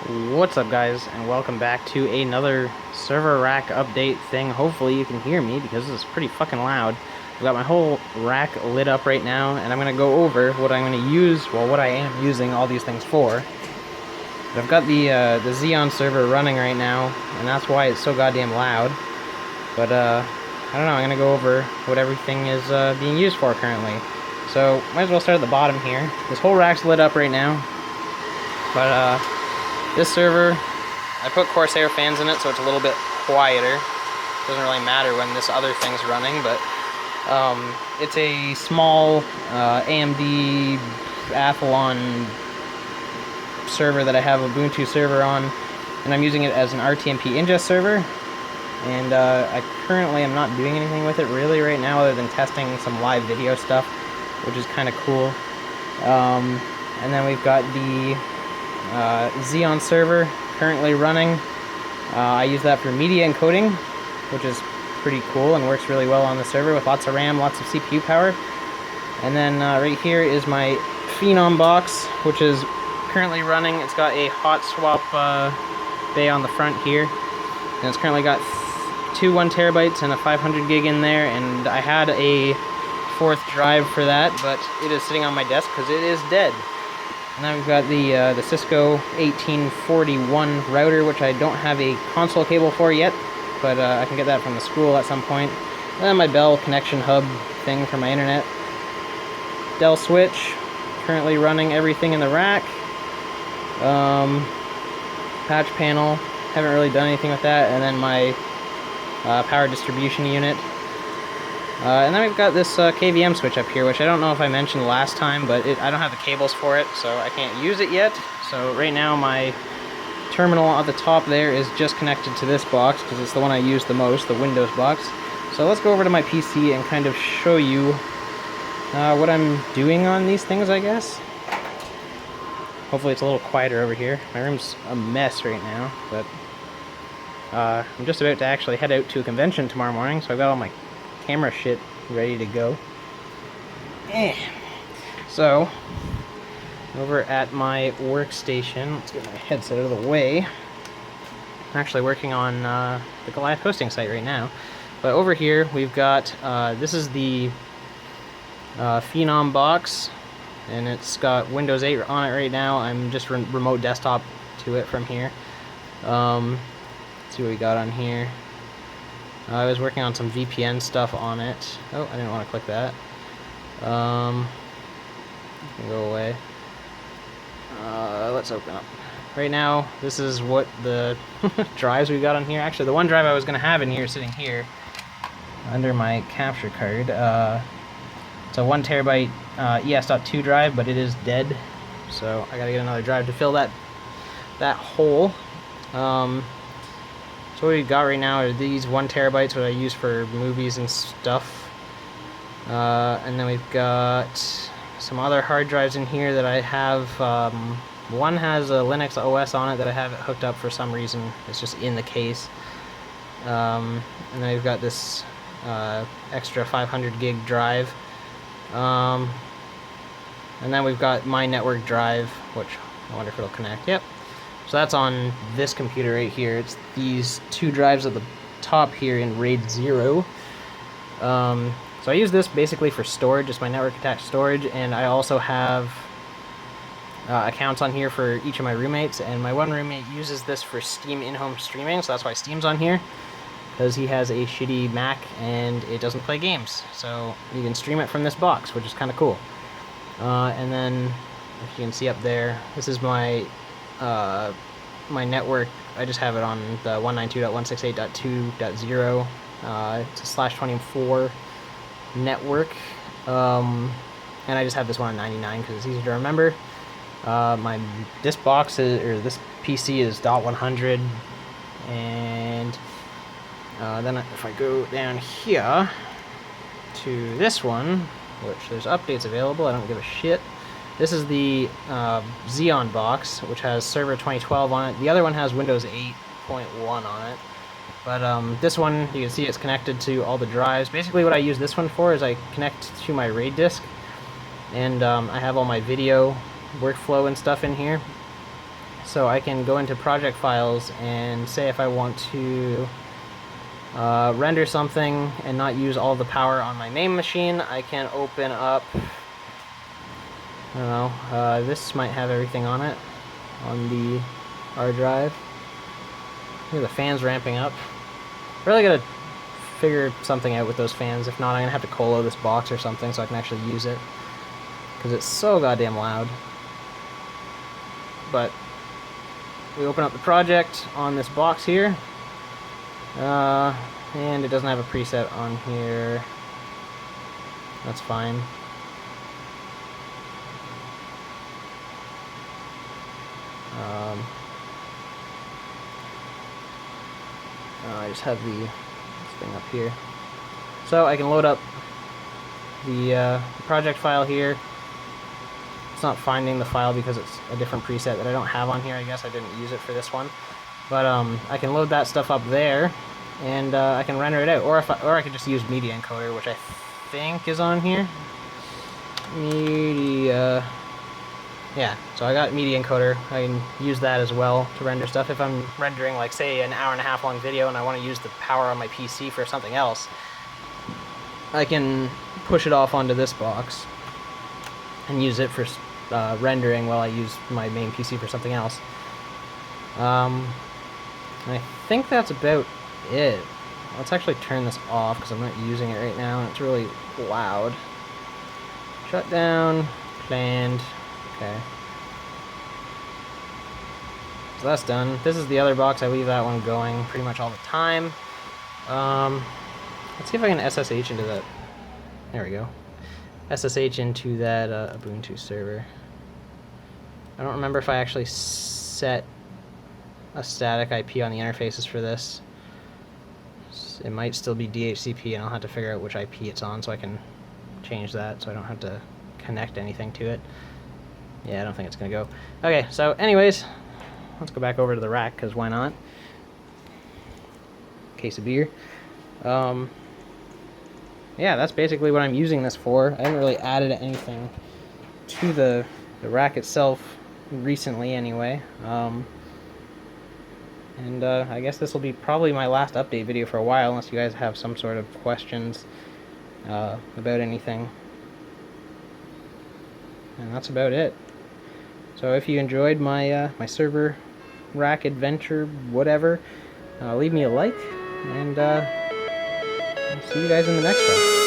What's up, guys, and welcome back to another server rack update thing. Hopefully you can hear me because this is pretty fucking loud. I've got my whole rack lit up right now, and I'm going to go over what I'm going to use, well, what I am using all these things for. But I've got the Xeon server running right now, and that's why it's so goddamn loud. But, I don't know, I'm going to go over what everything is being used for currently. So, might as well start at the bottom here. This whole rack's lit up right now. But, this server, I put Corsair fans in it so it's a little bit quieter. Doesn't really matter when this other thing's running, but it's a small AMD Athlon server that I have Ubuntu server on, and I'm using it as an RTMP ingest server. And I currently am not doing anything with it really right now other than testing some live video stuff, which is kind of cool. And then we've got the Xeon server currently running. I use that for media encoding, which is pretty cool and works really well on the server with lots of RAM, lots of CPU power. And then right here is my Phenom box, which is currently running. It's got a hot swap bay on the front here, and it's currently got two 1 terabytes and a 500 gig in there, and I had a fourth drive for that, but it is sitting on my desk because it is dead. And then we've got the Cisco 1841 router, which I don't have a console cable for yet, but I can get that from the school at some point. And then my Bell connection hub thing for my internet. Dell switch, currently running everything in the rack. Patch panel, haven't really done anything with that. And then my power distribution unit. And then we've got this KVM switch up here, which I don't know if I mentioned last time, but I don't have the cables for it, so I can't use it yet. So right now my terminal at the top there is just connected to this box, because it's the one I use the most, the Windows box. So let's go over to my PC and kind of show you what I'm doing on these things, I guess. Hopefully it's a little quieter over here. My room's a mess right now, but I'm just about to actually head out to a convention tomorrow morning, so I've got all my camera shit ready to go. So, over at my workstation, let's get my headset out of the way. I'm actually working on the Goliath Hosting site right now. But over here, we've got, this is the Phenom box, and it's got Windows 8 on it right now. I'm just remote desktop to it from here. Let's see what we got on here. I was working on some VPN stuff on it. Oh, I didn't want to click that. Go away. Let's open up. Right now, this is what the drives we got on here. Actually, the one drive I was going to have in here, sitting here, under my capture card. It's a 1 terabyte ES.2 drive, but it is dead. So I gotta get another drive to fill that hole. So what we got right now are these 1 terabytes, what I use for movies and stuff. And then we've got some other hard drives in here that I have. One has a Linux OS on it that I have it hooked up for some reason. It's just in the case. And then we've got this extra 500 gig drive. And then we've got my network drive, which I wonder if it'll connect. Yep. So that's on this computer right here. It's these two drives at the top here in RAID 0. So I use this basically for storage, just my network attached storage, and I also have accounts on here for each of my roommates, and my one roommate uses this for Steam in-home streaming, so that's why Steam's on here, because he has a shitty Mac and it doesn't play games. So you can stream it from this box, which is kind of cool. And then, if you can see up there, this is my my network. I just have it on the 192.168.2.0. It's a /24 network, and I just have this one on 99 because it's easy to remember. This box is, or this PC is .100, and then if I go down here to this one, which there's updates available, I don't give a shit. This is the Xeon box, which has Server 2012 on it. The other one has Windows 8.1 on it. But this one, you can see it's connected to all the drives. Basically what I use this one for is I connect to my RAID disk, and I have all my video workflow and stuff in here. so I can go into project files and say if I want to render something and not use all the power on my main machine, I can open up, I don't know, this might have everything on it, on the hard drive. Hear the fans ramping up. Really gotta figure something out with those fans. If not, I'm gonna have to colo this box or something so I can actually use it, because it's so goddamn loud. But we open up the project on this box here, and it doesn't have a preset on here. That's fine. I just have this thing up here, so I can load up the project file here. It's not finding the file because it's a different preset that I don't have on here. I guess I didn't use it for this one, but I can load that stuff up there, and I can render it out. Or I could just use Media Encoder, which I think is on here. Media. Yeah, so I got Media Encoder. I can use that as well to render stuff. If I'm rendering, like, say, an hour-and-a-half long video and I want to use the power on my PC for something else, I can push it off onto this box and use it for rendering while I use my main PC for something else. I think that's about it. Let's actually turn this off because I'm not using it right now and it's really loud. Shut down, planned. Okay. So that's done. This is the other box. I leave that one going pretty much all the time. Let's see if I can SSH into that. There we go. SSH into that Ubuntu server. I don't remember if I actually set a static IP on the interfaces for this. It might still be DHCP, and I'll have to figure out which IP it's on so I can change that so I don't have to connect anything to it. Yeah, I don't think it's gonna go. Okay, so anyways, let's go back over to the rack, because why not? Case of beer. Yeah, that's basically what I'm using this for. I haven't really added anything to the rack itself recently anyway. And I guess this will be probably my last update video for a while, unless you guys have some sort of questions about anything. And that's about it. So if you enjoyed my my server rack adventure, whatever, leave me a like, and I'll see you guys in the next one.